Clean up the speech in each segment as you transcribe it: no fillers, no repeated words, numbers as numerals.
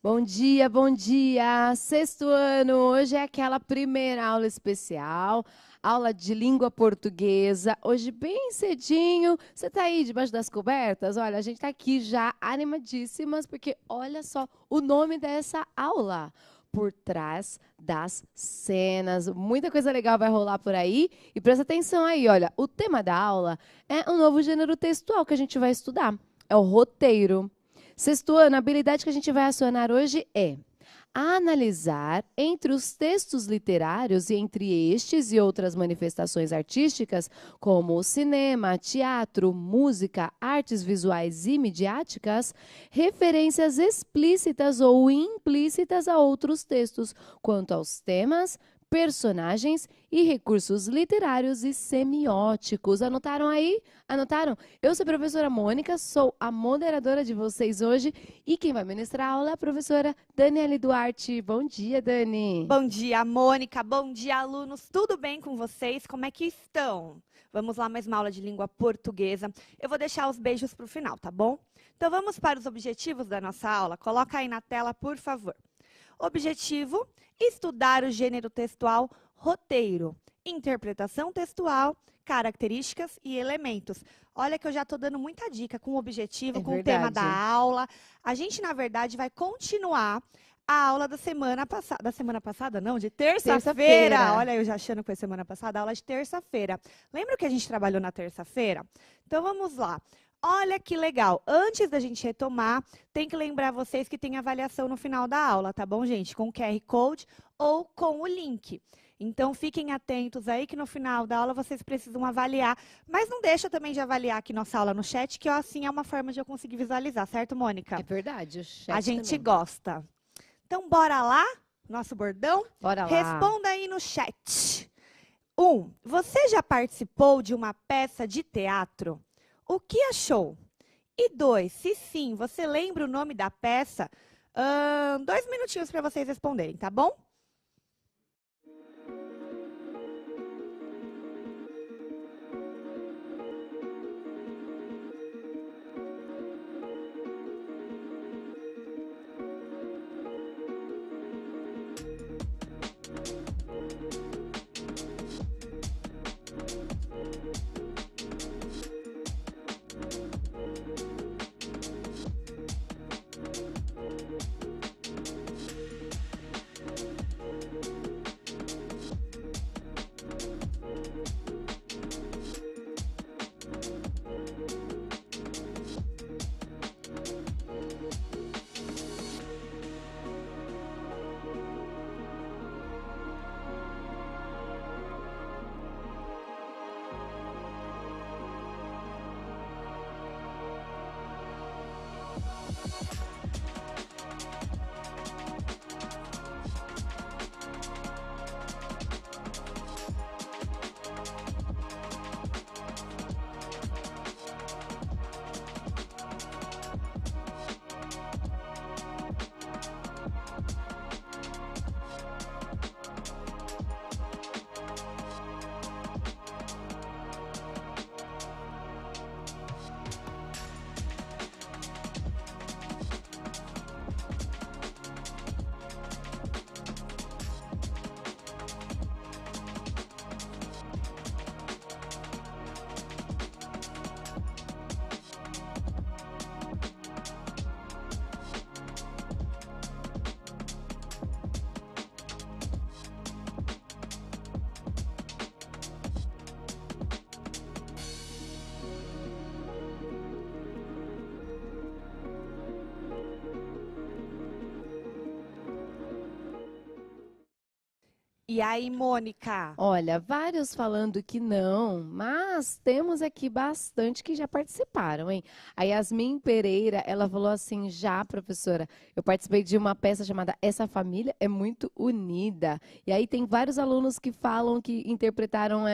Bom dia, bom dia! Sexto ano, hoje é aquela primeira aula especial, aula de língua portuguesa. Hoje, bem cedinho, você está aí debaixo das cobertas? Olha, a gente está aqui já animadíssimas, porque olha só o nome dessa aula. Por trás das cenas. Muita coisa legal vai rolar por aí. E presta atenção aí, olha, o tema da aula é um novo gênero textual que a gente vai estudar. É o roteiro. Sexto ano, a habilidade que a gente vai acionar hoje é analisar entre os textos literários e entre estes e outras manifestações artísticas, como o cinema, teatro, música, artes visuais e midiáticas, referências explícitas ou implícitas a outros textos, quanto aos temas, personagens e recursos literários e semióticos. Anotaram aí? Anotaram? Eu sou a professora Mônica, sou a moderadora de vocês hoje e quem vai ministrar a aula é a professora Daniele Duarte. Bom dia, Dani. Bom dia, Mônica. Bom dia, alunos. Tudo bem com vocês? Como é que estão? Vamos lá, mais uma aula de língua portuguesa. Eu vou deixar os beijos para o final, tá bom? Então, vamos para os objetivos da nossa aula. Coloca aí na tela, por favor. Objetivo: estudar o gênero textual roteiro, interpretação textual, características e elementos. Olha que eu já estou dando muita dica com o objetivo, com o tema da aula. A gente, na verdade, vai continuar a aula da semana passada. Da semana passada, não, de terça-feira. Olha, eu já achando que foi semana passada, a aula de terça-feira. Lembra que a gente trabalhou na terça-feira? Então, vamos lá. Olha que legal. Antes da gente retomar, tem que lembrar vocês que tem avaliação no final da aula, tá bom, gente? Com o QR Code ou com o link. Então, fiquem atentos aí que no final da aula vocês precisam avaliar. Mas não deixa também de avaliar aqui nossa aula no chat, que assim é uma forma de eu conseguir visualizar, certo, Mônica? É verdade, o chat a gente também gosta. Então, bora lá? Nosso bordão? Bora lá. Responda aí no chat. 1. Você já participou de uma peça de teatro? O que achou? E 2, se sim, você lembra o nome da peça? 2 minutinhos para vocês responderem, tá bom? E aí, Mônica? Olha, vários falando que não, mas temos aqui bastante que já participaram, hein? A Yasmin Pereira, ela falou assim, já, professora, eu participei de uma peça chamada Essa Família é Muito Unida. E aí tem vários alunos que falam que interpretaram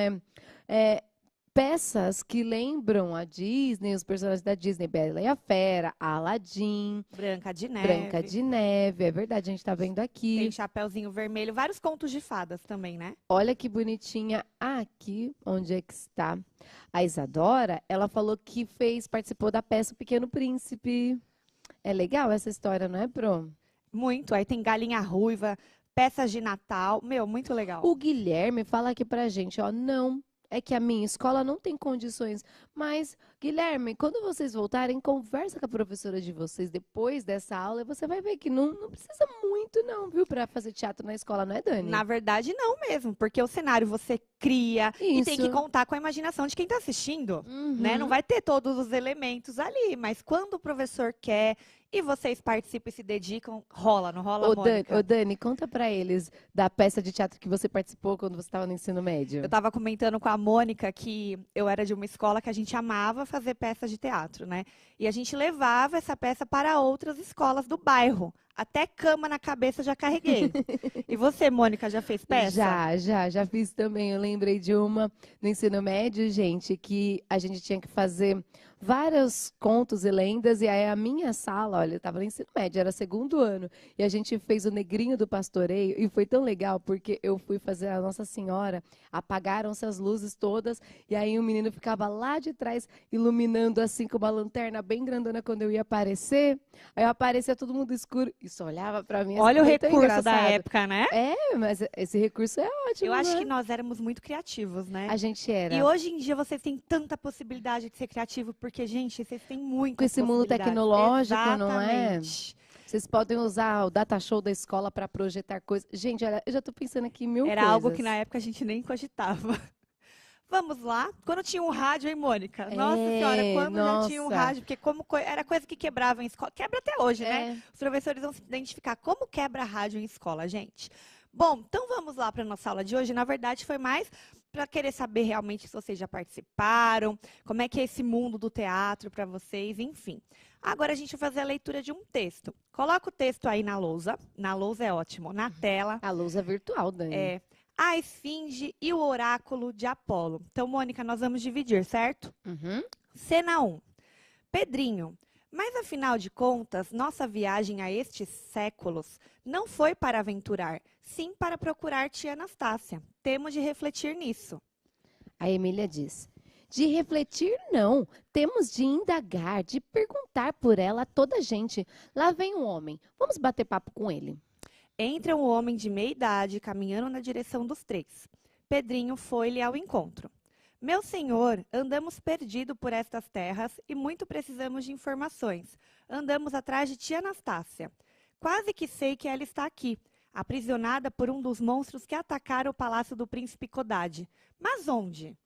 peças que lembram a Disney, os personagens da Disney, Bela e a Fera, Aladdin, Branca de Neve. Branca de Neve, é verdade, a gente tá vendo aqui. Tem Chapeuzinho Vermelho, vários contos de fadas também, né? Olha que bonitinha aqui, onde é que está a Isadora, ela falou que participou da peça O Pequeno Príncipe. É legal essa história, não é, Pro? Muito. Aí tem galinha ruiva, peças de Natal. Meu, muito legal. O Guilherme fala aqui pra gente, ó, não, é que a minha escola não tem condições. Mas, Guilherme, quando vocês voltarem, conversa com a professora de vocês depois dessa aula e você vai ver que não precisa muito, não, viu, pra fazer teatro na escola, não é, Dani? Na verdade, não mesmo, porque o cenário você cria e tem que Isso. contar com a imaginação de quem está assistindo, né? Não Uhum. vai ter todos os elementos ali, mas quando o professor quer e vocês participam e se dedicam, rola, não rola, Mônica? Ô, Dani, conta pra eles da peça de teatro que você participou quando você estava no ensino médio. Eu estava comentando com a Mônica que eu era de uma escola que a gente amava fazer peças de teatro, né? E a gente levava essa peça para outras escolas do bairro. Até cama na cabeça eu já carreguei. E você, Mônica, já fez peça? Já fiz também. Eu lembrei de uma no ensino médio, gente, que a gente tinha que fazer vários contos e lendas, e aí a minha sala, olha, eu estava no ensino médio, era segundo ano, e a gente fez o Negrinho do Pastoreio, e foi tão legal, porque eu fui fazer a Nossa Senhora, apagaram-se as luzes todas, e aí o menino ficava lá de trás, iluminando assim com uma lanterna bem grandona quando eu ia aparecer, aí eu aparecia todo mundo escuro, e só olhava para mim. Olha o foi tão recurso da engraçado. época, né? É, mas esse recurso é ótimo, Eu acho né? que nós éramos muito criativos, né? A gente era. E hoje em dia vocês têm tanta possibilidade de ser criativo, porque, gente, vocês têm muitas Com esse mundo possibilidades. tecnológico, não é? Exatamente. Vocês podem usar o data show da escola para projetar coisas. Gente, olha, eu já tô pensando aqui em mil Era coisas. algo que na época a gente nem cogitava. Vamos lá. Quando tinha um rádio, hein, Mônica? Nossa Senhora, quando já tinha um nossa. rádio, porque era coisa que quebrava em escola. Quebra até hoje, né? É. Os professores vão se identificar como quebra rádio em escola, gente. Bom, então vamos lá para a nossa aula de hoje. Na verdade, foi mais para querer saber realmente se vocês já participaram, como é que é esse mundo do teatro para vocês, enfim. Agora a gente vai fazer a leitura de um texto. Coloca o texto aí na lousa. Na lousa é ótimo. Na tela. A luz é virtual, Dani. É a Esfinge e o Oráculo de Apolo. Então, Mônica, nós vamos dividir, certo? Uhum. Cena 1. Pedrinho, mas afinal de contas, nossa viagem a estes séculos não foi para aventurar, sim para procurar tia Anastácia. Temos de refletir nisso. A Emília diz: de refletir, não. Temos de indagar, de perguntar por ela a toda a gente. Lá vem um homem. Vamos bater papo com ele. Entra um homem de meia idade caminhando na direção dos três. Pedrinho foi-lhe ao encontro. Meu senhor, andamos perdidos por estas terras e muito precisamos de informações. Andamos atrás de tia Anastácia. Quase que sei que ela está aqui, aprisionada por um dos monstros que atacaram o palácio do príncipe Kodad. Mas onde?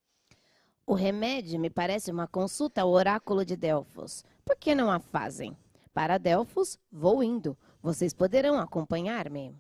O remédio me parece uma consulta ao oráculo de Delfos. Por que não a fazem? Para Delfos, vou indo. Vocês poderão acompanhar-me?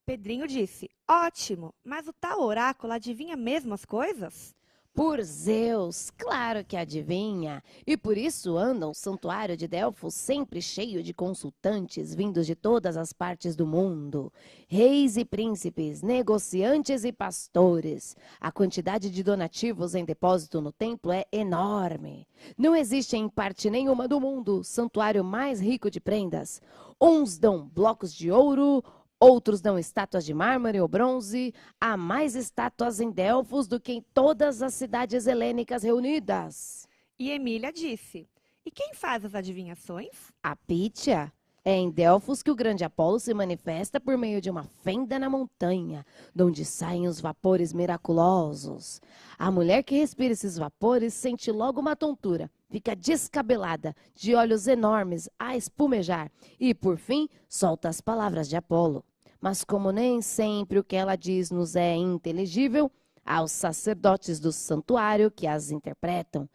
Pedrinho disse, ótimo, mas o tal oráculo adivinha mesmo as coisas? Por Zeus, claro que adivinha. E por isso anda o santuário de Delfos sempre cheio de consultantes vindos de todas as partes do mundo. Reis e príncipes, negociantes e pastores. A quantidade de donativos em depósito no templo é enorme. Não existe em parte nenhuma do mundo santuário mais rico de prendas. Uns dão blocos de ouro, outros dão estátuas de mármore ou bronze. Há mais estátuas em Delfos do que em todas as cidades helênicas reunidas. E Emília disse, e quem faz as adivinhações? A Pítia. É em Delfos que o grande Apolo se manifesta por meio de uma fenda na montanha, de onde saem os vapores miraculosos. A mulher que respira esses vapores sente logo uma tontura, fica descabelada, de olhos enormes a espumejar e, por fim, solta as palavras de Apolo. Mas como nem sempre o que ela diz nos é inteligível, há os sacerdotes do santuário que as interpretam.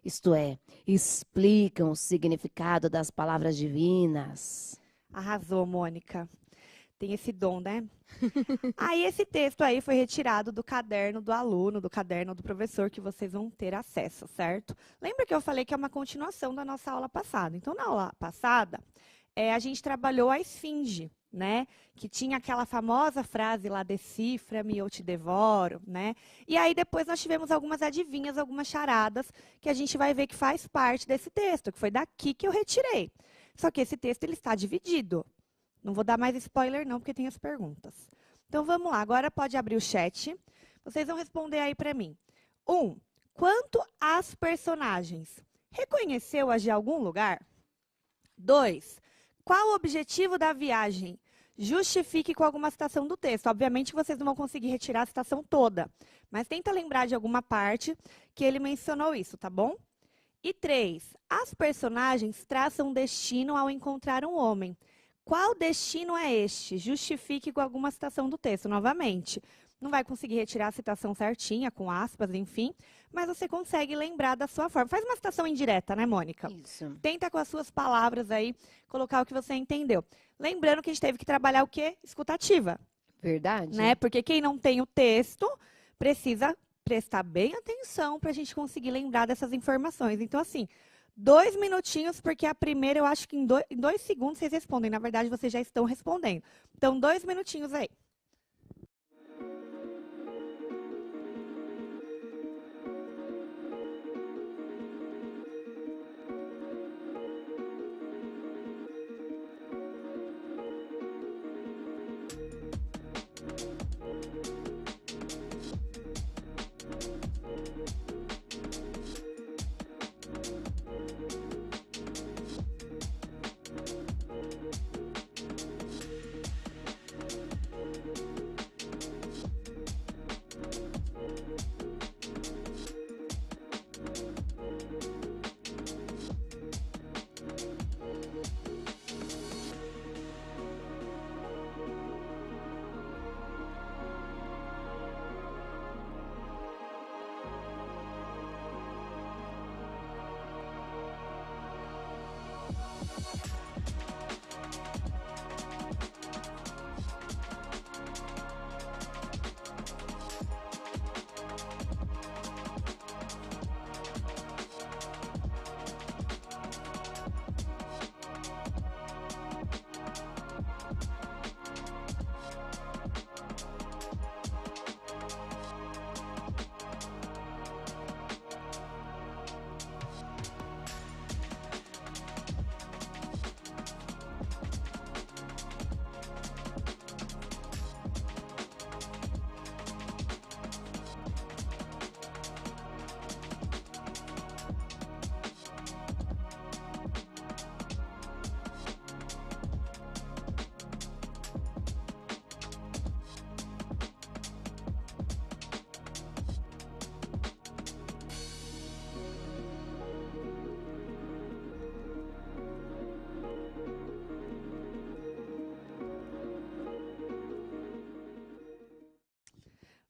Isto é, explicam o significado das palavras divinas. Arrasou, Mônica. Tem esse dom, né? Aí esse texto aí foi retirado do caderno do aluno, do caderno do professor, que vocês vão ter acesso, certo? Lembra que eu falei que é uma continuação da nossa aula passada. Então, na aula passada, a gente trabalhou a esfinge, né? Que tinha aquela famosa frase lá, decifra-me, eu te devoro, né? E aí depois nós tivemos algumas adivinhas, algumas charadas, que a gente vai ver que faz parte desse texto, que foi daqui que eu retirei. Só que esse texto ele está dividido. Não vou dar mais spoiler não, porque tem as perguntas. Então vamos lá, agora pode abrir o chat. Vocês vão responder aí para mim. 1. Quanto às personagens, reconheceu-as de algum lugar? 2. Qual o objetivo da viagem? Justifique com alguma citação do texto. Obviamente que vocês não vão conseguir retirar a citação toda, mas tenta lembrar de alguma parte que ele mencionou isso, tá bom? E 3, as personagens traçam destino ao encontrar um homem. Qual destino é este? Justifique com alguma citação do texto, novamente. Não vai conseguir retirar a citação certinha, com aspas, enfim, mas você consegue lembrar da sua forma. Faz uma citação indireta, né, Mônica? Isso. Tenta com as suas palavras aí colocar o que você entendeu. Lembrando que a gente teve que trabalhar o quê? Escutativa. Verdade? Né? Porque quem não tem o texto precisa prestar bem atenção para a gente conseguir lembrar dessas informações. Então, assim, 2 minutinhos, porque a primeira eu acho que em 2 segundos vocês respondem. Na verdade, vocês já estão respondendo. Então, 2 minutinhos aí.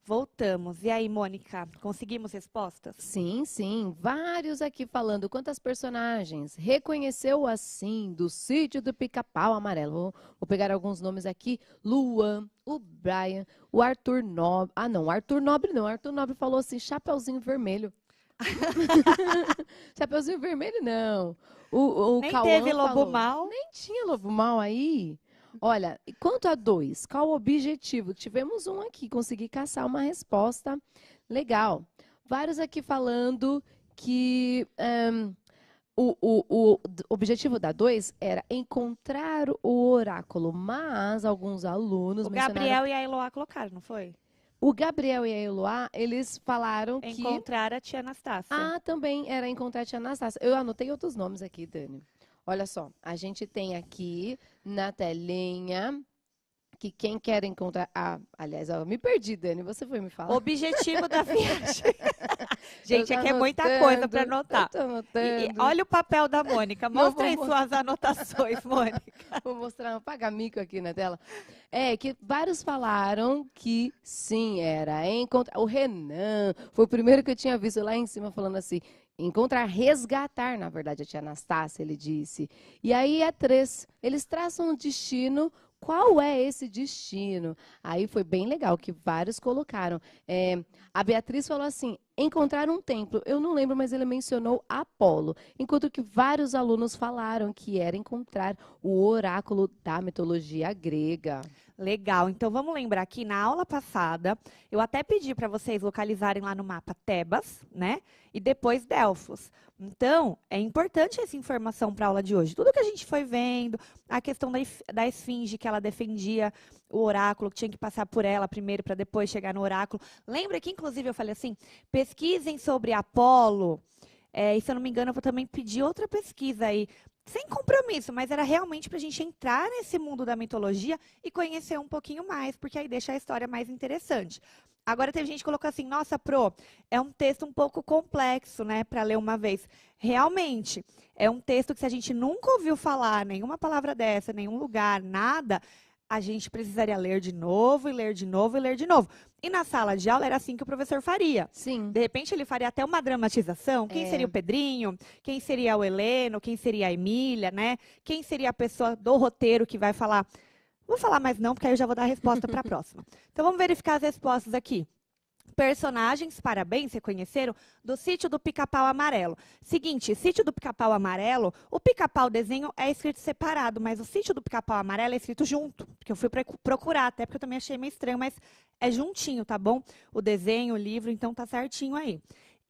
Voltamos. E aí, Mônica, conseguimos respostas? Sim, sim. Vários aqui falando. Quantas personagens? Reconheceu assim, do Sítio do Pica-Pau Amarelo. Vou pegar alguns nomes aqui. Luan, o Brian, o Arthur Nobre. Ah, não, Arthur Nobre não. Arthur Nobre falou assim, Chapeuzinho Vermelho. Chapeuzinho Vermelho, não. O Nem Cauã teve Lobo falou. Mau. Nem tinha Lobo Mau aí. Olha, e quanto a 2, qual o objetivo? Tivemos um aqui, consegui caçar uma resposta legal. Vários aqui falando que o objetivo da 2 era encontrar o oráculo, mas alguns alunos O mencionaram... Gabriel e a Eloá colocaram, não foi? O Gabriel e a Eloá, eles falaram que... Encontrar a tia Anastácia. Ah, também era encontrar a tia Anastácia. Eu anotei outros nomes aqui, Dani. Olha só, a gente tem aqui na telinha que quem quer encontrar... Ah, aliás, eu me perdi, Dani, você foi me falar. Objetivo da viagem. Gente, Eu tô aqui é muita anotando, coisa para anotar. Eu tô anotando. Olha o papel da Mônica. Mostra aí vou suas anotações, Mônica. Vou mostrar um pagamico aqui na tela. É, que vários falaram que sim, era encontrar. O Renan foi o primeiro que eu tinha visto lá em cima falando assim, encontrar, resgatar, na verdade, a tia Anastácia, ele disse. E aí é 3, eles traçam um destino. Qual é esse destino? Aí foi bem legal, que vários colocaram. A Beatriz falou assim, encontrar um templo. Eu não lembro, mas ele mencionou Apolo. Enquanto que vários alunos falaram que era encontrar o oráculo da mitologia grega. Legal, então vamos lembrar que na aula passada, eu até pedi para vocês localizarem lá no mapa Tebas, né? E depois Delfos. Então, é importante essa informação para a aula de hoje. Tudo que a gente foi vendo, a questão da esfinge, que ela defendia o oráculo, que tinha que passar por ela primeiro para depois chegar no oráculo. Lembra que, inclusive, eu falei assim, pesquisem sobre Apolo. E se eu não me engano, eu vou também pedir outra pesquisa aí, sem compromisso, mas era realmente para a gente entrar nesse mundo da mitologia e conhecer um pouquinho mais, porque aí deixa a história mais interessante. Agora teve gente que colocou assim, nossa, Pro, é um texto um pouco complexo, né, para ler uma vez. Realmente, é um texto que se a gente nunca ouviu falar nenhuma palavra dessa, nenhum lugar, nada, a gente precisaria ler de novo, e ler de novo, e ler de novo. E na sala de aula era assim que o professor faria. Sim. De repente ele faria até uma dramatização. Quem seria o Pedrinho? Quem seria o Heleno? Quem seria a Emília, né? Quem seria a pessoa do roteiro que vai falar? Não vou falar mais não, porque aí eu já vou dar a resposta para a próxima. Então vamos verificar as respostas aqui. Personagens, parabéns, reconheceram, do Sítio do Pica-Pau Amarelo. Seguinte, Sítio do Pica-Pau Amarelo, o Pica-Pau desenho é escrito separado, mas o Sítio do Pica-Pau Amarelo é escrito junto, porque eu fui procurar, até porque eu também achei meio estranho, mas é juntinho, tá bom? O desenho, o livro, então tá certinho aí.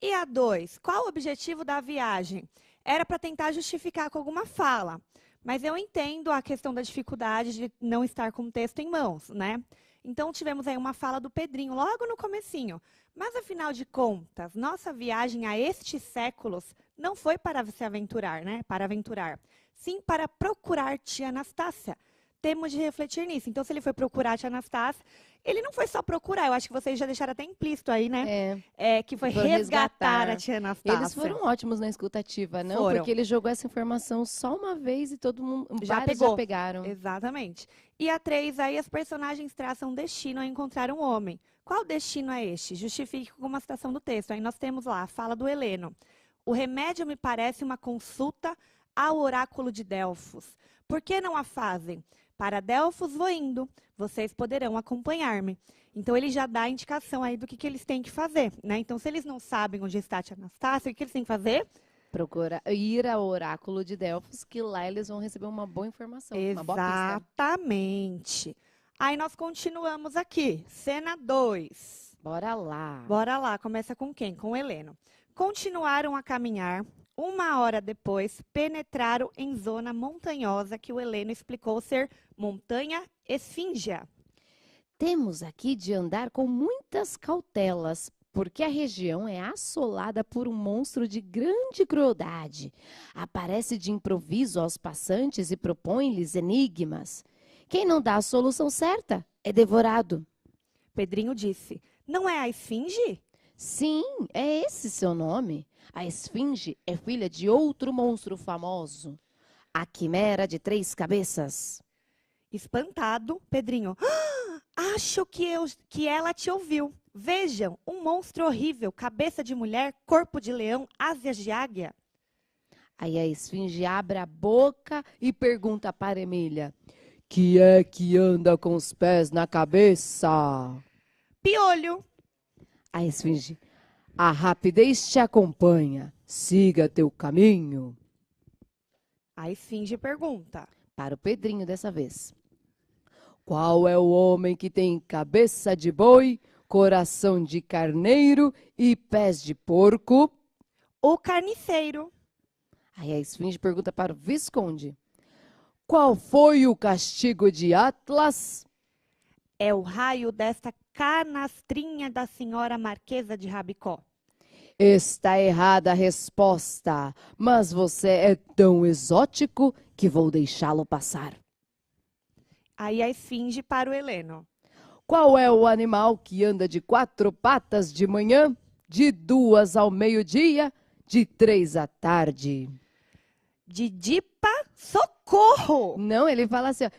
E a 2, qual o objetivo da viagem? Era para tentar justificar com alguma fala, mas eu entendo a questão da dificuldade de não estar com o texto em mãos, né? Então, tivemos aí uma fala do Pedrinho, logo no comecinho. Mas, afinal de contas, nossa viagem a estes séculos não foi para se aventurar, né? Para aventurar. Sim, para procurar tia Anastácia. Temos de refletir nisso. Então, se ele foi procurar a tia Anastácia, ele não foi só procurar. Eu acho que vocês já deixaram até implícito aí, né? Que foi resgatar a tia Anastácia. Eles foram ótimos na escutativa, não? Foram. Porque ele jogou essa informação só uma vez e todo mundo, Já vários pegou. já pegaram. Exatamente. E a 3, aí as personagens traçam um destino a encontrar um homem. Qual destino é este? Justifique com uma citação do texto. Aí nós temos lá a fala do Heleno. O remédio me parece uma consulta ao oráculo de Delfos. Por que não a fazem? Para Delfos vou indo, vocês poderão acompanhar-me. Então, ele já dá a indicação aí do que eles têm que fazer, né? Então, se eles não sabem onde está a tia Anastácia, o que eles têm que fazer? Ir ao oráculo de Delfos, que lá eles vão receber uma boa informação, uma boa pista. Exatamente. Aí, nós continuamos aqui. Cena 2. Bora lá. Bora lá. Começa com quem? Com o Heleno. Continuaram a caminhar. 1 hora depois, penetraram em zona montanhosa que o Heleno explicou ser Montanha Esfíngia. Temos aqui de andar com muitas cautelas, porque a região é assolada por um monstro de grande crueldade. Aparece de improviso aos passantes e propõe-lhes enigmas. Quem não dá a solução certa é devorado. Pedrinho disse, não é a Esfinge? Sim, é esse seu nome. A Esfinge é filha de outro monstro famoso, a Quimera de 3 cabeças. Espantado, Pedrinho, acho que ela te ouviu. Vejam, um monstro horrível, cabeça de mulher, corpo de leão, asas de águia. Aí a Esfinge abre a boca e pergunta para Emília, que é que anda com os pés na cabeça? Piolho. A Esfinge, a rapidez te acompanha, siga teu caminho. A Esfinge pergunta. Para o Pedrinho dessa vez. Qual é o homem que tem cabeça de boi, coração de carneiro e pés de porco? O carniceiro. Aí a Esfinge pergunta para o Visconde. Qual foi o castigo de Atlas? É o raio desta canastrinha da senhora Marquesa de Rabicó. Está errada a resposta, mas você é tão exótico que vou deixá-lo passar. Aí a Esfinge para o Heleno. Qual é o animal que anda de 4 patas de manhã, de 2 ao meio-dia, de 3 à tarde? Didipa, socorro! Não, ele fala assim, ó,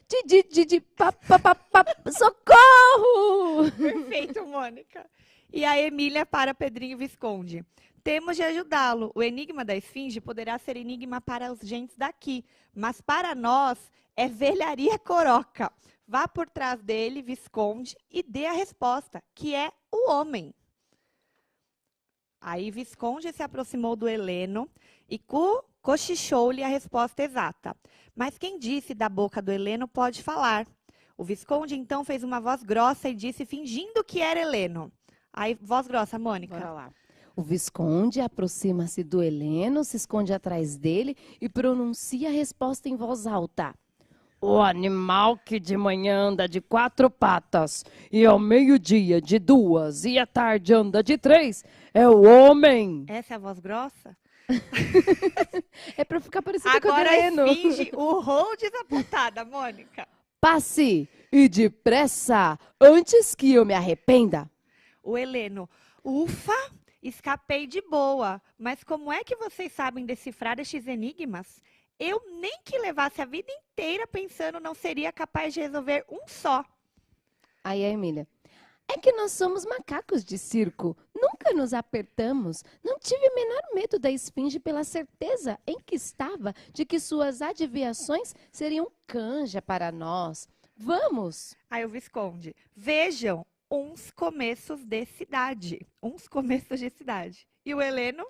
socorro! Perfeito, Mônica. E a Emília para Pedrinho Visconde. Temos de ajudá-lo. O enigma da Esfinge poderá ser enigma para os gentes daqui, mas para nós é velharia coroca. Vá por trás dele, Visconde, e dê a resposta, que é o homem. Aí Visconde se aproximou do Heleno e cochichou-lhe a resposta exata. Mas quem disse da boca do Heleno pode falar. O Visconde então fez uma voz grossa e disse, fingindo que era Heleno. Aí, voz grossa, Mônica. Bora lá. O Visconde aproxima-se do Heleno, se esconde atrás dele e pronuncia a resposta em voz alta. O animal que de manhã anda de 4 patas e ao meio-dia de 2 e à tarde anda de 3 é o homem. Essa é a voz grossa? É pra ficar parecida com a Agora a Heleno. esfinge urrou desapontada, Mônica. Passe e depressa, antes que eu me arrependa. O Heleno, ufa, escapei de boa. Mas como é que vocês sabem decifrar estes enigmas? Eu nem que levasse a vida inteira pensando não seria capaz de resolver um só. Aí a Emília. É que nós somos macacos de circo. Nunca nos apertamos. Não tive o menor medo da esfinge pela certeza em que estava de que suas adivinhações seriam canja para nós. Vamos! Aí o Visconde, vejam, uns começos de cidade. Uns começos de cidade. E o Heleno,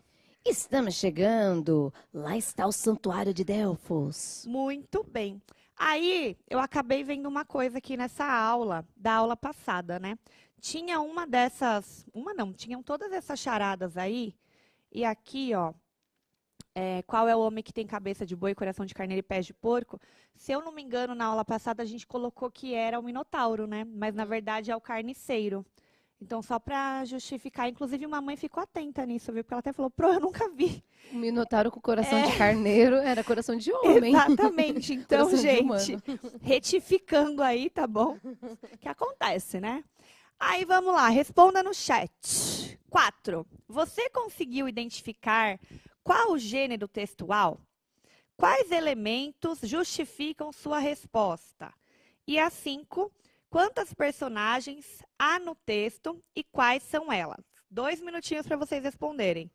Estamos chegando. Lá está o santuário de Delfos. muito bem. Aí eu acabei vendo uma coisa aqui nessa aula, da aula passada, né? Tinha uma dessas, uma não, tinham todas essas charadas aí. E aqui, ó, qual é o homem que tem cabeça de boi, coração de carneiro e pés de porco? Se eu não me engano, na aula passada a gente colocou que era o Minotauro, né? Mas na verdade é o carniceiro. Então, só para justificar, inclusive uma mãe ficou atenta nisso, viu? Porque ela até falou, eu nunca vi. O Minotauro com coração de carneiro era coração de homem. Exatamente. Então, Coração de gente, humano. retificando aí, tá bom? O que acontece, né? Aí, vamos lá, responda no chat. 4. Você conseguiu identificar qual o gênero textual? Quais elementos justificam sua resposta? E a 5, quantas personagens há no texto e quais são elas? 2 minutinhos para vocês responderem.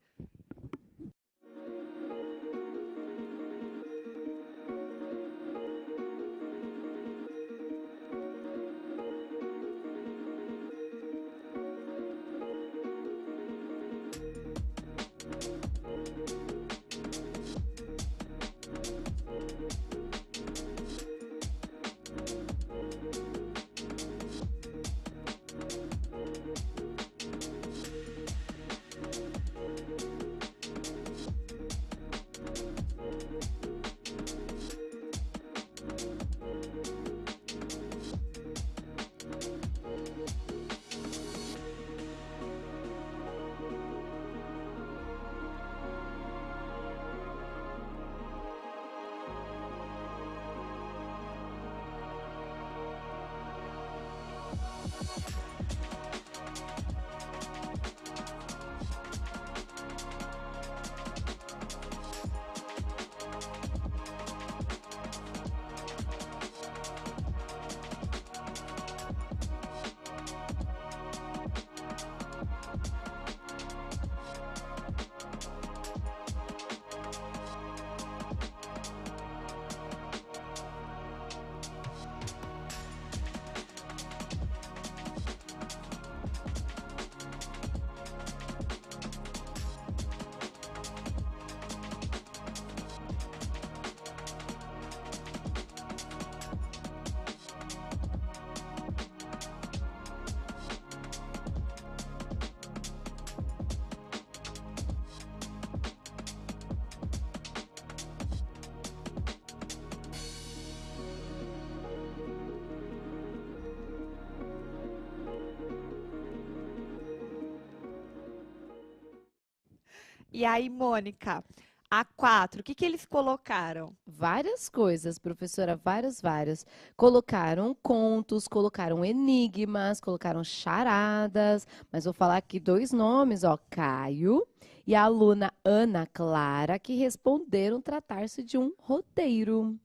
E aí, Mônica, a 4, o que eles colocaram? Várias coisas, professora, vários. Colocaram contos, colocaram enigmas, colocaram charadas, mas vou falar aqui 2 nomes, ó, Caio e a aluna Ana Clara, que responderam tratar-se de um roteiro.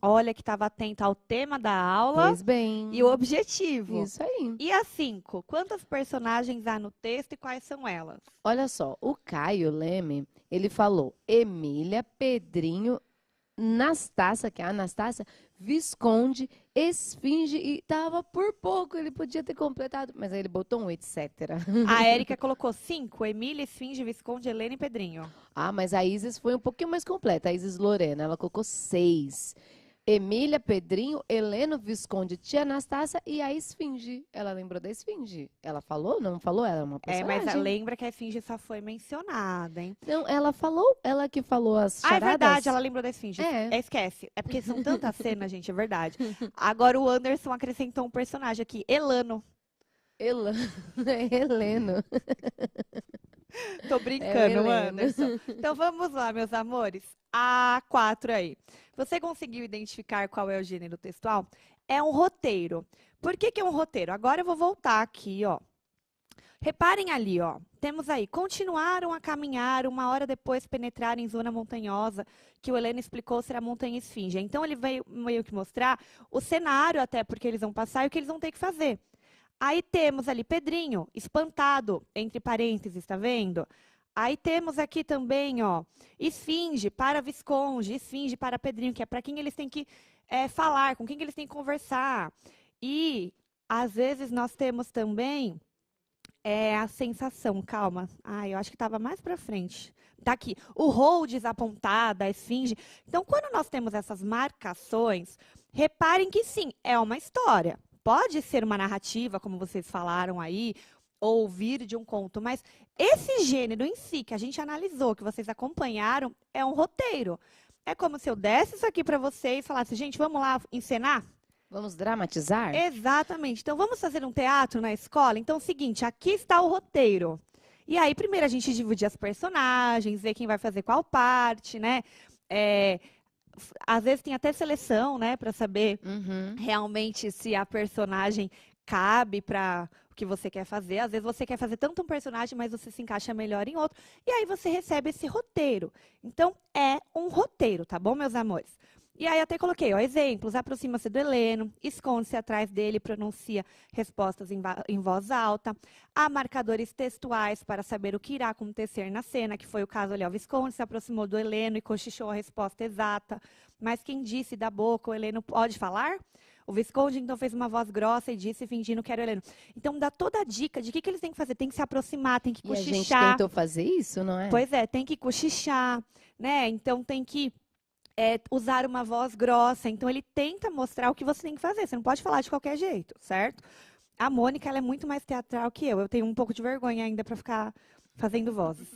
Olha que estava atenta ao tema da aula Pois bem. e o objetivo. Isso aí. E a 5, quantas personagens há no texto e quais são elas? Olha só, o Caio Leme, ele falou Emília, Pedrinho, Nastácia, que é a Anastácia, Visconde, Esfinge, e tava por pouco, ele podia ter completado, mas aí ele botou um etc. A Érica colocou 5, Emília, Esfinge, Visconde, Helena e Pedrinho. Ah, mas a Isis foi um pouquinho mais completa, a Isis Lorena, ela colocou 6. Emília, Pedrinho, Heleno, Visconde, Tia Anastácia e a Esfinge. Ela lembrou da Esfinge. Ela falou? Não falou? Ela é uma personagem. Mas lembra que a Esfinge só foi mencionada, hein? Não, ela falou, ela que falou as charadas. É verdade, ela lembrou da Esfinge. É. Esquece. É porque são tantas cenas, gente, é verdade. Agora o Anderson acrescentou um personagem aqui, Elano. Heleno. Tô brincando, Heleno. Anderson. Então vamos lá, meus amores. A 4 aí. Você conseguiu identificar qual é o gênero textual? É um roteiro. Por que que é um roteiro? Agora eu vou voltar aqui, ó. Reparem ali, ó. Temos aí, continuaram a caminhar, uma hora depois penetraram em zona montanhosa, que o Heleno explicou ser a montanha Esfinge. Então, ele veio meio que mostrar o cenário até porque eles vão passar e o que eles vão ter que fazer. Aí temos ali Pedrinho, espantado, entre parênteses, tá vendo? Aí temos aqui também, ó, Esfinge para Visconde, Esfinge para Pedrinho, que é para quem eles têm que falar, com quem eles têm que conversar. E, às vezes, nós temos também a sensação, calma. Ah, eu acho que estava mais para frente. Tá aqui. O rol desapontada, a esfinge. Então, quando nós temos essas marcações, reparem que sim, é uma história. Pode ser uma narrativa, como vocês falaram aí, ou ouvir de um conto, mas esse gênero em si, que a gente analisou, que vocês acompanharam, é um roteiro. É como se eu desse isso aqui para vocês e falasse, gente, vamos lá encenar? Vamos dramatizar? Exatamente. Então, vamos fazer um teatro na escola? Então, é o seguinte, aqui está o roteiro. E aí, primeiro a gente divide as personagens, ver quem vai fazer qual parte, né? Às vezes tem até seleção, né? Para saber realmente se a personagem cabe para o que você quer fazer. Às vezes você quer fazer tanto um personagem, mas você se encaixa melhor em outro. E aí você recebe esse roteiro. Então, é um roteiro, tá bom, meus amores? E aí até coloquei, ó, exemplos, aproxima-se do Heleno, esconde-se atrás dele, pronuncia respostas em voz alta. Há marcadores textuais para saber o que irá acontecer na cena, que foi o caso ali, ó, o Visconde se aproximou do Heleno e cochichou a resposta exata. Mas quem disse da boca, o Heleno pode falar? O Visconde, então, fez uma voz grossa e disse, fingindo que era o Heleno. Então, dá toda a dica de que eles têm que fazer. Tem que se aproximar, tem que cochichar. E a gente tentou fazer isso, não é? Pois é, tem que cochichar, né? Então, tem que usar uma voz grossa. Então, ele tenta mostrar o que você tem que fazer. Você não pode falar de qualquer jeito, certo? A Mônica, ela é muito mais teatral que eu. Eu tenho um pouco de vergonha ainda para ficar fazendo vozes.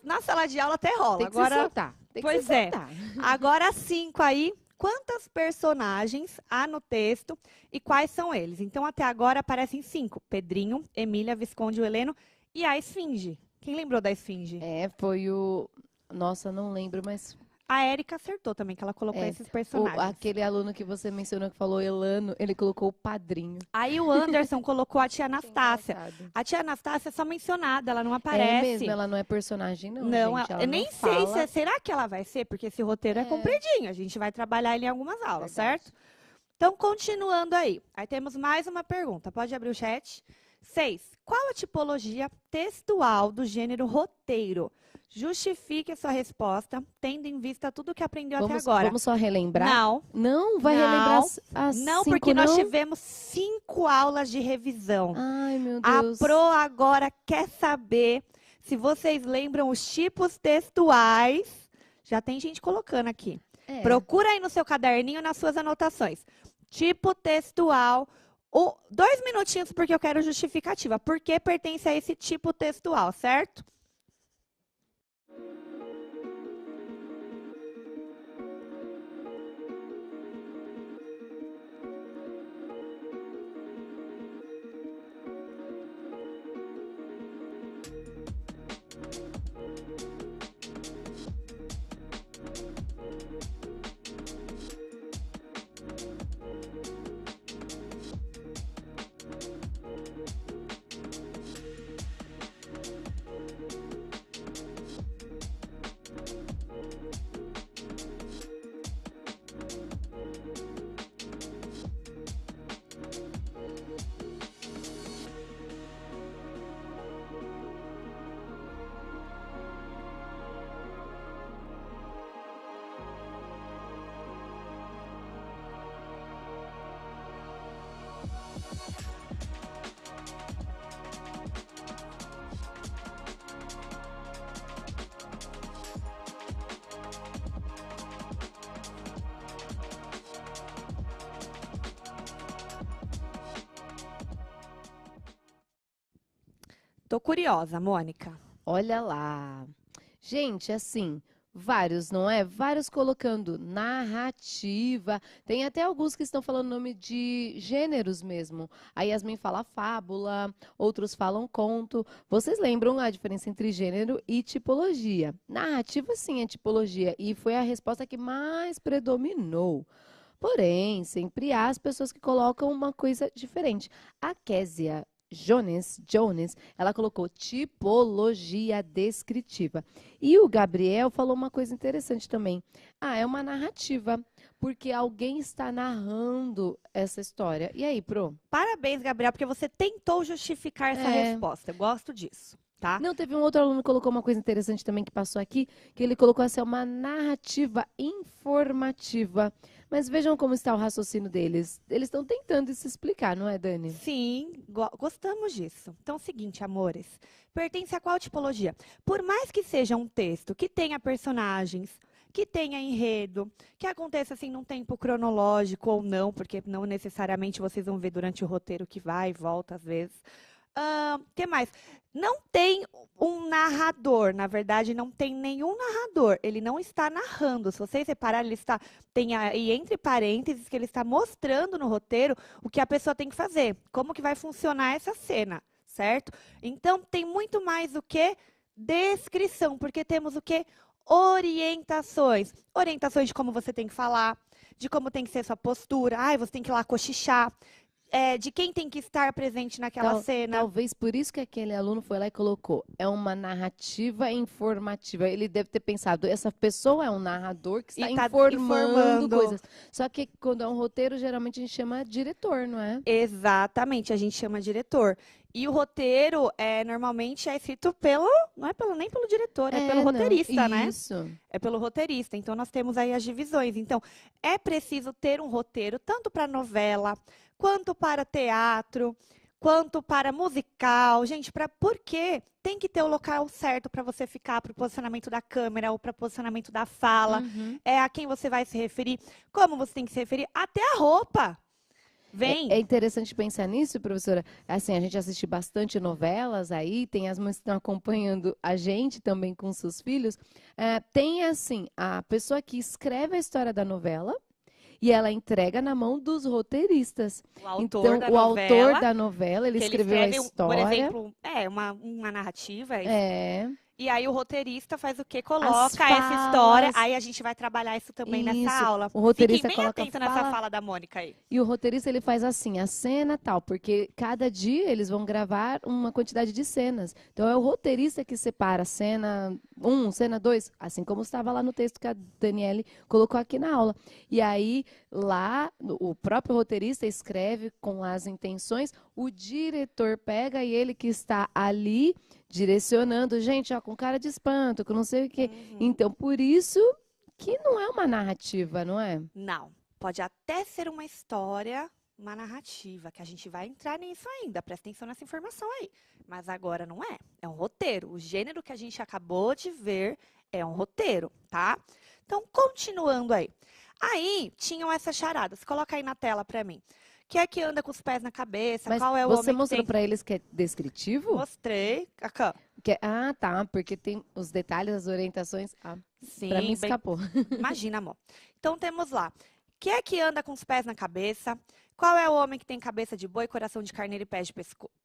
Na sala de aula até rola. Tem que Agora, se soltar. Tem que se soltar. Agora 5 aí. Quantos personagens há no texto e quais são eles? Então, até agora aparecem 5. Pedrinho, Emília, Visconde, o Heleno e a Esfinge. Quem lembrou da Esfinge? Foi o... Nossa, não lembro, mas... A Érica acertou também, que ela colocou esses personagens. Aquele aluno que você mencionou que falou Elano, ele colocou o padrinho. Aí o Anderson colocou a tia Anastácia. A tia Anastácia é só mencionada, ela não aparece. É mesmo, ela não é personagem, não, não gente. Eu nem sei será que ela vai ser, porque esse roteiro é compridinho. A gente vai trabalhar ele em algumas aulas, certo? Então, continuando aí. Aí temos mais uma pergunta. Pode abrir o chat. 6. Qual a tipologia textual do gênero roteiro? Justifique a sua resposta, tendo em vista tudo que aprendeu até agora. Vamos só relembrar? Não. Não? Vai relembrar as Não, 5, porque nós tivemos 5 aulas de revisão. Ai, meu Deus. A Pro agora quer saber se vocês lembram os tipos textuais. Já tem gente colocando aqui. Procura aí no seu caderninho, nas suas anotações. Tipo textual. 2 minutinhos, porque eu quero justificativa. Por que pertence a esse tipo textual, certo? Tô curiosa, Mônica. Olha lá. Gente, assim, Vários, não é? Vários colocando narrativa. Tem até alguns que estão falando nome de gêneros mesmo. A Yasmin fala fábula, outros falam conto. Vocês lembram a diferença entre gênero e tipologia? Narrativa, sim, é tipologia. E foi a resposta que mais predominou. Porém, sempre há as pessoas que colocam uma coisa diferente. A Késia Jones, ela colocou tipologia descritiva. E o Gabriel falou uma coisa interessante também. Ah, é uma narrativa, porque alguém está narrando essa história. E aí, Pro? Parabéns, Gabriel, porque você tentou justificar essa resposta. Eu gosto disso, tá? Não, teve um outro aluno que colocou uma coisa interessante também que passou aqui, que ele colocou assim, uma narrativa informativa. Mas vejam como está o raciocínio deles. Eles estão tentando se explicar, não é, Dani? Sim, gostamos disso. Então, é o seguinte, amores. Pertence a qual tipologia? Por mais que seja um texto que tenha personagens, que tenha enredo, que aconteça assim num tempo cronológico ou não, porque não necessariamente vocês vão ver durante o roteiro que vai e volta às vezes. Que mais? Não tem um narrador, na verdade, não tem nenhum narrador. Ele não está narrando. Se vocês repararem, tem aí entre parênteses que ele está mostrando no roteiro o que a pessoa tem que fazer, como que vai funcionar essa cena, certo? Então, tem muito mais o que descrição, porque temos o que? Orientações. Orientações de como você tem que falar, de como tem que ser sua postura. Ai, você tem que ir lá cochichar. De quem tem que estar presente naquela cena. Talvez por isso que aquele aluno foi lá e colocou. É uma narrativa informativa. Ele deve ter pensado, essa pessoa é um narrador que está informando coisas. Só que quando é um roteiro, geralmente a gente chama diretor, não é? Exatamente, a gente chama diretor. E o roteiro, normalmente, é escrito não é nem pelo diretor, é pelo roteirista, né? Isso. É pelo roteirista. Então, nós temos aí as divisões. Então, é preciso ter um roteiro, tanto para novela, quanto para teatro, quanto para musical. Gente, porque tem que ter o local certo para você ficar, para o posicionamento da câmera ou para o posicionamento da fala. A quem você vai se referir, como você tem que se referir, até a roupa. Vem. É interessante pensar nisso, professora. Assim, a gente assiste bastante novelas aí, tem as mães que estão acompanhando a gente também com seus filhos. Tem, assim, a pessoa que escreve a história da novela e ela entrega na mão dos roteiristas. O autor então, da o novela, autor da novela, ele escreveu a história. Por exemplo, uma narrativa. É. E aí o roteirista faz o quê? Coloca essa história. Aí a gente vai trabalhar isso também nessa aula. O roteirista Fiquem bem coloca atento nessa fala da Mônica aí. E o roteirista ele faz assim, a cena tal, porque cada dia eles vão gravar uma quantidade de cenas. Então é o roteirista que separa cena 1, cena 2, assim como estava lá no texto que a Daniele colocou aqui na aula. E aí lá o próprio roteirista escreve com as intenções, o diretor pega e ele que está ali direcionando, gente, ó, com cara de espanto, com não sei o quê. Então, por isso que não é uma narrativa, não é? Não. Pode até ser uma história, uma narrativa, que a gente vai entrar nisso ainda. Presta atenção nessa informação aí. Mas agora não é. É um roteiro. O gênero que a gente acabou de ver é um roteiro, tá? Então, continuando aí. Aí, tinham essas charadas. Coloca aí na tela pra mim. Que é que anda com os pés na cabeça? Mas qual é o homem você que mostrou tem... para eles que é descritivo? Mostrei. Acá. Tá, porque tem os detalhes, as orientações. Sim, para mim escapou. Imagina, amor. Então, temos lá. Que é que anda com os pés na cabeça? Qual é o homem que tem cabeça de boi, coração de carneiro e pés de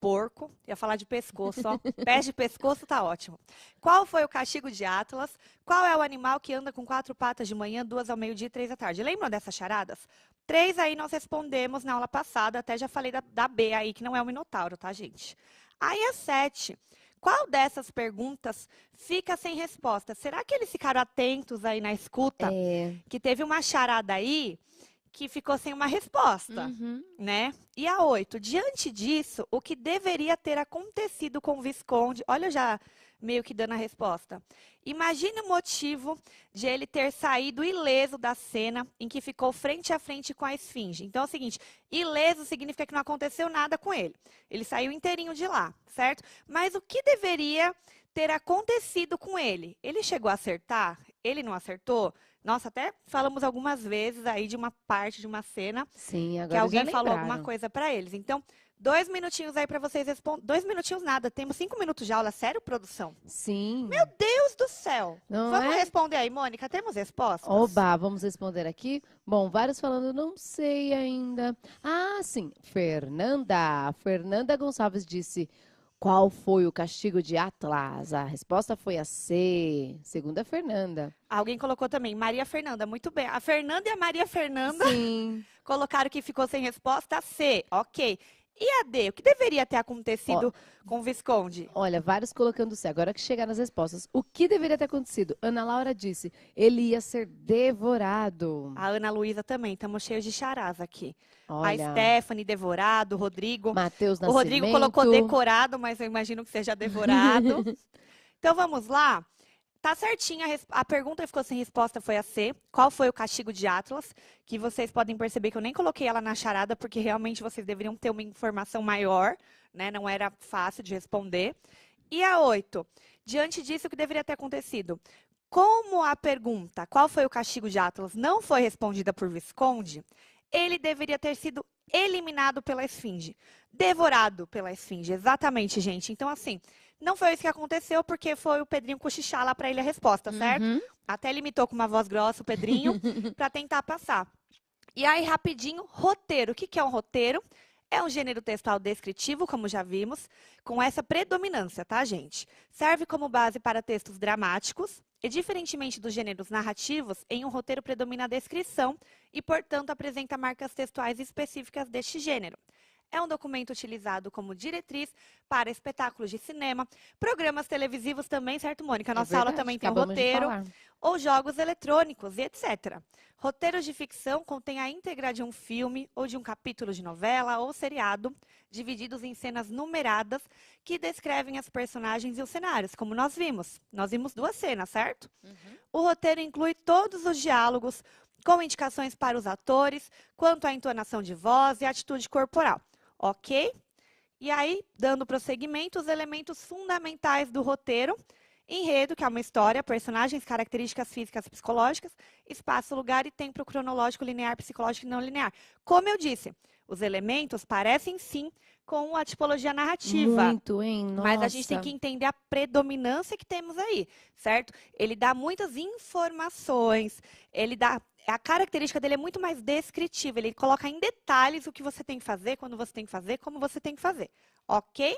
porco? Ia falar de pescoço, ó. Pés de pescoço tá ótimo. Qual foi o castigo de Atlas? Qual é o animal que anda com 4 patas de manhã, 2 ao meio-dia e 3 à tarde? Lembram dessas charadas? 3 aí nós respondemos na aula passada, até já falei da B aí, que não é o Minotauro, tá, gente? Aí a 7. Qual dessas perguntas fica sem resposta? Será que eles ficaram atentos aí na escuta? Que teve uma charada aí que ficou sem uma resposta, né? E a 8, diante disso, o que deveria ter acontecido com o Visconde? Olha, eu já meio que dando a resposta. Imagine o motivo de ele ter saído ileso da cena em que ficou frente a frente com a esfinge. Então é o seguinte, ileso significa que não aconteceu nada com ele. Ele saiu inteirinho de lá, certo? Mas o que deveria ter acontecido com ele? Ele chegou a acertar? Ele não acertou? Nossa, até falamos algumas vezes aí de uma parte de uma cena Sim, que agora alguém já falou alguma lembraram. coisa para eles. Então, 2 minutinhos aí para vocês responderem. 2 minutinhos nada, temos 5 minutos de aula. Sério, produção? Sim, Deus do céu! não Vamos é? responder aí, Mônica, temos respostas? Oba, vamos responder aqui. Bom, vários falando, não sei ainda. Ah, sim, Fernanda. Fernanda Gonçalves disse, qual foi o castigo de Atlas? A resposta foi a C. Segunda Fernanda. Alguém colocou também, Maria Fernanda, muito bem. A Fernanda e a Maria Fernanda Sim. colocaram que ficou sem resposta C, ok. E a D, o que deveria ter acontecido com o Visconde? Olha, vários colocando C. Agora que chegar nas respostas. O que deveria ter acontecido? Ana Laura disse, ele ia ser devorado. A Ana Luísa também, estamos cheios de charás aqui. A Olha, Stephanie, devorado, o Rodrigo. Matheus O Rodrigo colocou Nascimento. decorado, mas eu imagino que seja devorado. Então vamos lá. Tá certinha, a pergunta que ficou sem resposta foi a C. Qual foi o castigo de Atlas? Que vocês podem perceber que eu nem coloquei ela na charada, porque realmente vocês deveriam ter uma informação maior, né? Não era fácil de responder. E a 8. Diante disso, o que deveria ter acontecido? Como a pergunta, qual foi o castigo de Atlas, não foi respondida por Visconde, ele deveria ter sido eliminado pela esfinge. Devorado pela esfinge, exatamente, gente. Então, assim, não foi isso que aconteceu, porque foi o Pedrinho cochichar lá para ele a resposta, certo? Uhum. Até ele imitou com uma voz grossa o Pedrinho para tentar passar. E aí, rapidinho, roteiro. O que que é um roteiro? É um gênero textual descritivo, como já vimos, com essa predominância, tá, gente? Serve como base para textos dramáticos e, diferentemente dos gêneros narrativos, em um roteiro predomina a descrição e, portanto, apresenta marcas textuais específicas deste gênero. É um documento utilizado como diretriz para espetáculos de cinema, programas televisivos também, certo, Mônica? Nossa aula verdade, também tem um acabamos de roteiro, falar. ou jogos eletrônicos e etc. Roteiros de ficção contêm a íntegra de um filme ou de um capítulo de novela ou seriado, divididos em cenas numeradas que descrevem as personagens e os cenários, como nós vimos. Nós vimos 2 cenas, certo? O roteiro inclui todos os diálogos, com indicações para os atores, quanto à entonação de voz e atitude corporal. Ok? E aí, dando prosseguimento, os elementos fundamentais do roteiro: enredo, que é uma história, personagens, características físicas e psicológicas, espaço, lugar e tempo cronológico, linear, psicológico e não linear. Como eu disse, os elementos parecem sim com a tipologia narrativa. Muito, hein? Nossa. Mas a gente tem que entender a predominância que temos aí, certo? Ele dá muitas informações, a característica dele é muito mais descritiva, ele coloca em detalhes o que você tem que fazer, quando você tem que fazer, como você tem que fazer, ok?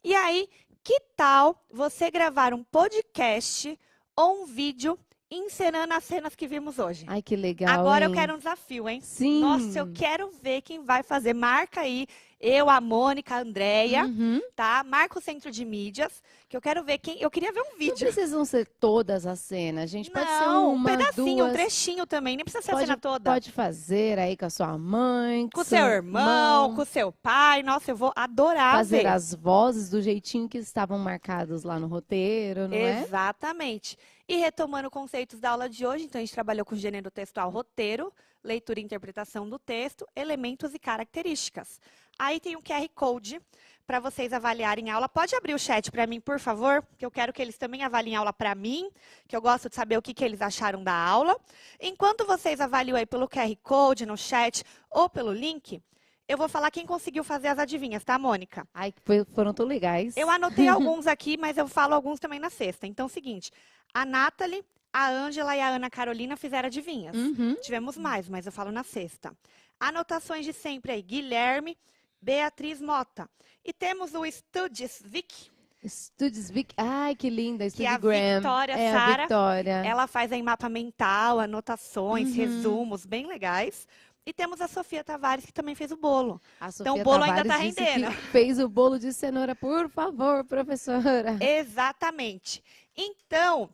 E aí, que tal você gravar um podcast ou um vídeo encenando as cenas que vimos hoje? Ai, que legal, Agora eu hein? quero um desafio, hein? Sim. Nossa, eu quero ver quem vai fazer. Marca aí, eu, a Mônica, a Andréia, Uhum. tá? Marca o Centro de Mídias, que eu quero ver quem... Eu queria ver um Não vídeo. precisam ser todas as cenas, gente. Pode ser Não, um uma, pedacinho, um duas. trechinho também. Nem precisa ser a cena toda. Pode fazer aí com a sua mãe, Com o seu irmão, com o seu pai. Nossa, eu vou adorar fazer ver. as vozes do jeitinho que estavam marcados lá no roteiro, não é? Exatamente. E retomando conceitos da aula de hoje, então a gente trabalhou com gênero textual, roteiro, leitura e interpretação do texto, elementos e características. Aí tem um QR Code para vocês avaliarem a aula. Pode abrir o chat para mim, por favor, que eu quero que eles também avaliem a aula para mim, que eu gosto de saber o que eles acharam da aula. Enquanto vocês avaliam aí pelo QR Code, no chat ou pelo link, eu vou falar quem conseguiu fazer as adivinhas, tá, Mônica? Ai, foram tão legais. Eu anotei alguns aqui, mas eu falo alguns também na sexta. Então, é o seguinte, a Nathalie, a Ângela e a Ana Carolina fizeram adivinhas. Uhum. Tivemos mais, mas eu falo na sexta. Anotações de sempre aí, Guilherme, Beatriz Mota. E temos o Studies Vic, Studies Vic. Ai, que linda. que é a Study Graham. Vitória É a Sara. Vitória. Ela faz aí mapa mental, anotações, Uhum. resumos, bem legais. E temos a Sofia Tavares, que também fez o bolo. A Então, Sofia o bolo ainda Tavares tá disse rendendo. que fez o bolo de cenoura. Por favor, professora. Exatamente. Então,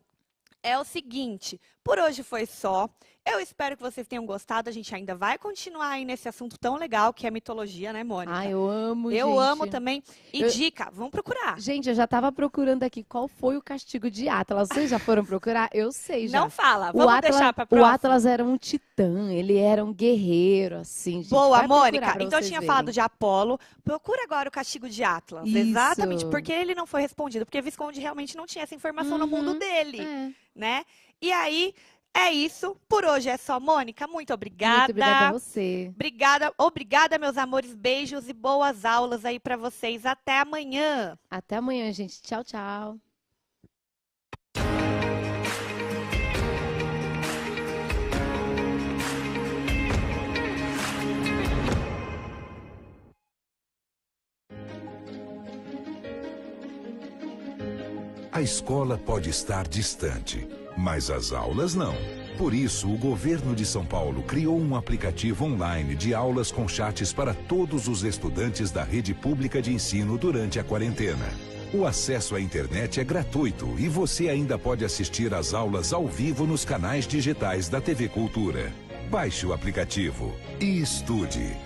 é o seguinte, por hoje foi só. Eu espero que vocês tenham gostado. A gente ainda vai continuar aí nesse assunto tão legal que é mitologia, né, Mônica? Ai, eu amo, Eu gente. amo também. E Eu- dica, vamos procurar. Gente, eu já tava procurando aqui qual foi o castigo de Atlas. Vocês já foram procurar? Eu sei já. Não fala, O vamos Atlas, deixar para o próxima. Atlas era um titã, ele era um guerreiro, assim. Gente, Boa, vai procurar Mônica. pra Então, eu vocês tinha verem. falado de Apolo. Procura agora o castigo de Atlas. Isso. Exatamente, porque ele não foi respondido. Porque Visconde realmente não tinha essa informação no mundo Uhum. dele, É. né? E aí, É isso. Por hoje é só, Mônica. Muito obrigada. Muito obrigada a você. Obrigada, meus amores. Beijos e boas aulas aí para vocês. Até amanhã. Até amanhã, gente. Tchau, tchau. A escola pode estar distante, mas as aulas não. Por isso, o governo de São Paulo criou um aplicativo online de aulas com chats para todos os estudantes da rede pública de ensino durante a quarentena. O acesso à internet é gratuito e você ainda pode assistir às aulas ao vivo nos canais digitais da TV Cultura. Baixe o aplicativo e estude.